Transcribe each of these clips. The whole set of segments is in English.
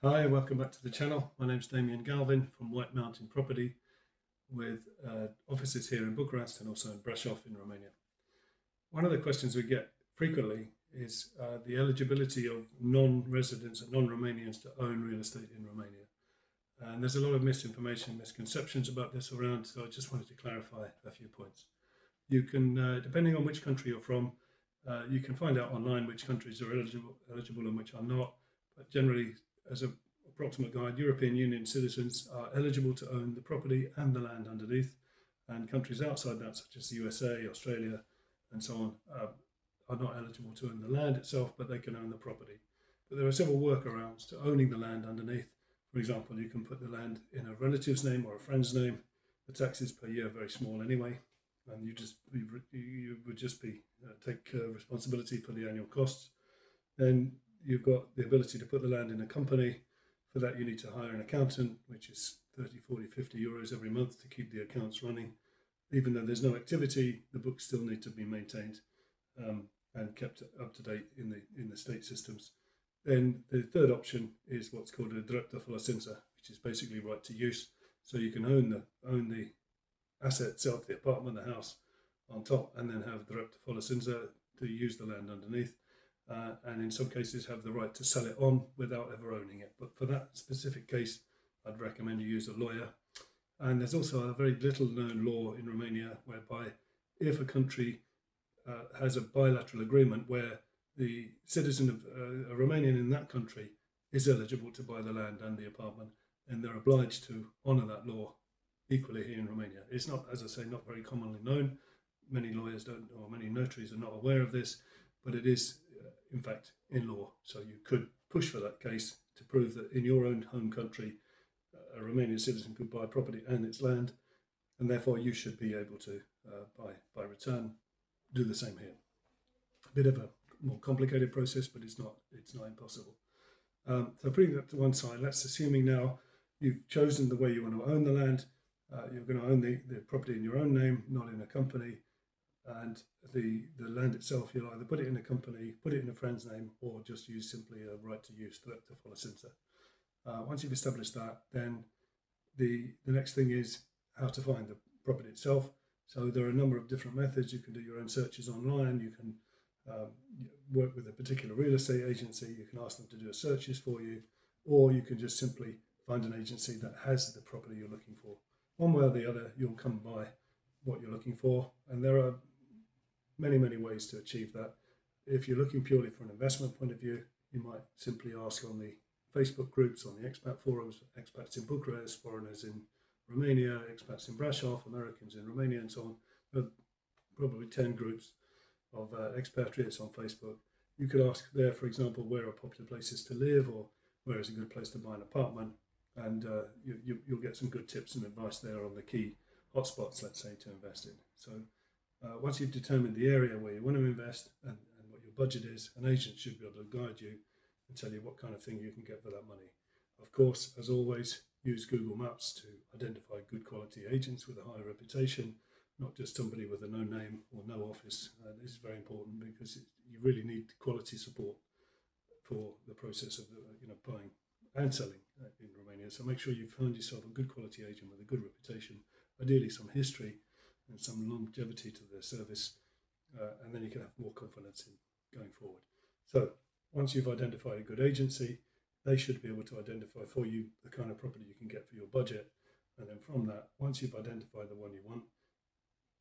Hi, welcome back to the channel. My name's Damien Galvin from White Mountain Property with offices here in Bucharest and also in Brașov in Romania. One of the questions we get frequently is the eligibility of non-residents and non-Romanians to own real estate in Romania. And there's a lot of misinformation and misconceptions about this around, so I just wanted to clarify a few points. You can, depending on which country you're from, you can find out online which countries are eligible and which are not, but generally, as an approximate guide, European Union citizens are eligible to own the property and the land underneath, and countries outside that, such as the USA, Australia, and so on, are not eligible to own the land itself, but they can own the property. But there are several workarounds to owning the land underneath. For example, you can put the land in a relative's name or a friend's name. The taxes per year are very small anyway, and you would just take responsibility for the annual costs. Then you've got the ability to put the land in a company. For that, you need to hire an accountant, which is 30, 40, 50 euros every month to keep the accounts running. Even though there's no activity, the books still need to be maintained and kept up to date in the state systems. Then the third option is what's called a drept de folosință, which is basically right to use. So you can own the asset itself, the apartment, the house on top, and then have drept de folosință to use the land underneath. And in some cases have the right to sell it on without ever owning it. But for that specific case, I'd recommend you use a lawyer. And there's also a very little known law in Romania whereby if a country has a bilateral agreement where the citizen of a Romanian in that country is eligible to buy the land and the apartment, then they're obliged to honour that law equally here in Romania. It's not, as I say, not very commonly known. Many lawyers don't, or many notaries are not aware of this, but it is in fact in law. So you could push for that case to prove that in your own home country a Romanian citizen could buy property and its land, and therefore you should be able to by return do the same here. A bit of a more complicated process, but it's not impossible. So putting that to one side, let's assuming now you've chosen the way you want to own the land. You're going to own the property in your own name, not in a company. And the land itself, you'll either put it in a company, put it in a friend's name, or just use simply a right to use, drept de folosință. Once you've established that, then the next thing is how to find the property itself. So there are a number of different methods. You can do your own searches online. You can work with a particular real estate agency. You can ask them to do searches for you, or you can just simply find an agency that has the property you're looking for. One way or the other, you'll come by what you're looking for, and there are many ways to achieve that. If you're looking purely for an investment point of view, you might simply ask on the Facebook groups, on the expat forums, expats in Bucharest, foreigners in Romania, expats in Brașov, Americans in Romania, and so on. There are probably 10 groups of expatriates on Facebook. You could ask there, for example, where are popular places to live, or where is a good place to buy an apartment, and you'll get some good tips and advice there on the key hotspots, let's say, to invest in. So once you've determined the area where you want to invest and what your budget is, an agent should be able to guide you and tell you what kind of thing you can get for that money. Of course, as always, use Google Maps to identify good quality agents with a high reputation, not just somebody with a no name or no office. This is very important because you really need quality support for the process of buying and selling in Romania. So make sure you find yourself a good quality agent with a good reputation, ideally some history and some longevity to their service, and then you can have more confidence in going forward. So once you've identified a good agency, they should be able to identify for you the kind of property you can get for your budget. And then from that, once you've identified the one you want,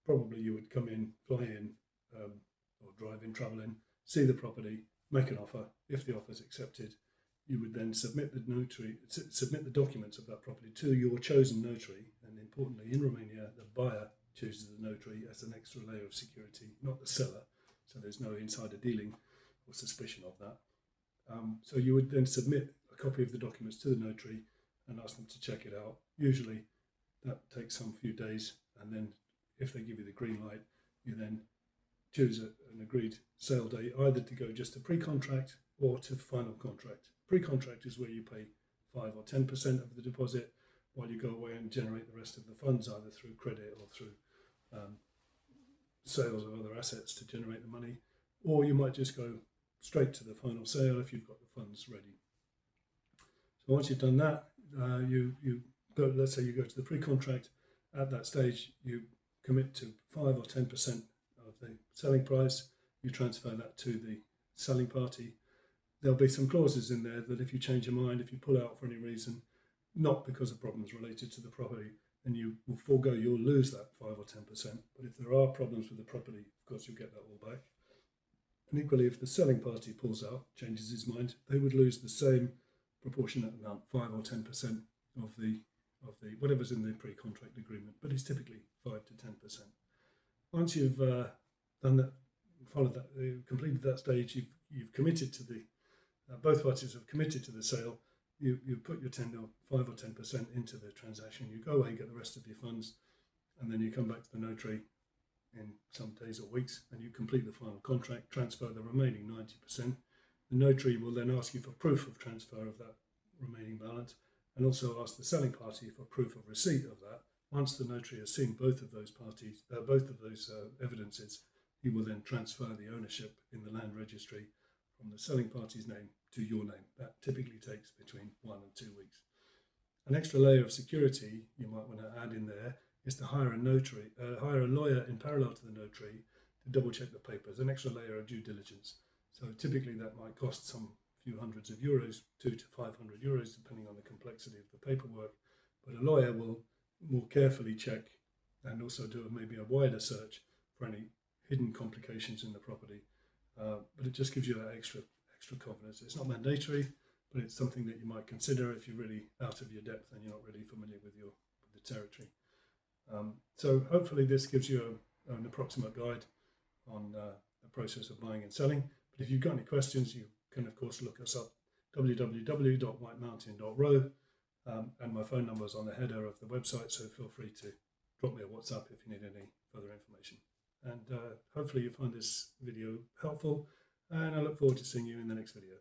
probably you would come in, fly in, or drive in, travel in, see the property, make an offer. If the offer is accepted, you would then submit the documents of that property to your chosen notary. And importantly, in Romania, the buyer chooses the notary as an extra layer of security, not the seller. So there's no insider dealing or suspicion of that. So you would then submit a copy of the documents to the notary and ask them to check it out. Usually that takes some few days, and then if they give you the green light, you then choose an agreed sale date, either to go just to pre-contract or to final contract. Pre-contract is where you pay 5 or 10% of the deposit while you go away and generate the rest of the funds, either through credit or through sales of other assets to generate the money, or you might just go straight to the final sale if you've got the funds ready. So once you've done that, you go. Let's say you go to the pre-contract. At that stage, you commit to 5 or 10% of the selling price. You transfer that to the selling party. There'll be some clauses in there that if you change your mind, if you pull out for any reason, not because of problems related to the property, then you will forego, you'll lose that 5 or 10%. But if there are problems with the property, of course, you'll get that all back. And equally, if the selling party pulls out, changes his mind, they would lose the same proportionate amount, 5 or 10% of the whatever's in the pre-contract agreement, but it's typically 5 to 10%. Once you've done that, followed that, completed that stage, you've committed to the both parties have committed to the sale. You put your 5 or 10% into the transaction. You go away and get the rest of your funds, and then you come back to the notary in some days or weeks, and you complete the final contract, transfer the remaining 90%. The notary will then ask you for proof of transfer of that remaining balance, and also ask the selling party for proof of receipt of that. Once the notary has seen both of those evidences, he will then transfer the ownership in the land registry from the selling party's name to your name. That typically takes between 1 and 2 weeks. An extra layer of security you might want to add in there is to hire a lawyer in parallel to the notary to double check the papers, an extra layer of due diligence. So typically that might cost some few hundreds of euros, 200 to 500 euros, depending on the complexity of the paperwork. But a lawyer will more carefully check and also do maybe a wider search for any hidden complications in the property. But it just gives you that extra confidence. It's not mandatory, but it's something that you might consider if you're really out of your depth and you're not really familiar with the territory. So hopefully this gives you an approximate guide on the process of buying and selling. But if you've got any questions, you can of course look us up, www.whitemountain.ro, and my phone number is on the header of the website, so feel free to drop me a WhatsApp if you need any further information. And hopefully you find this video helpful, and I look forward to seeing you in the next video.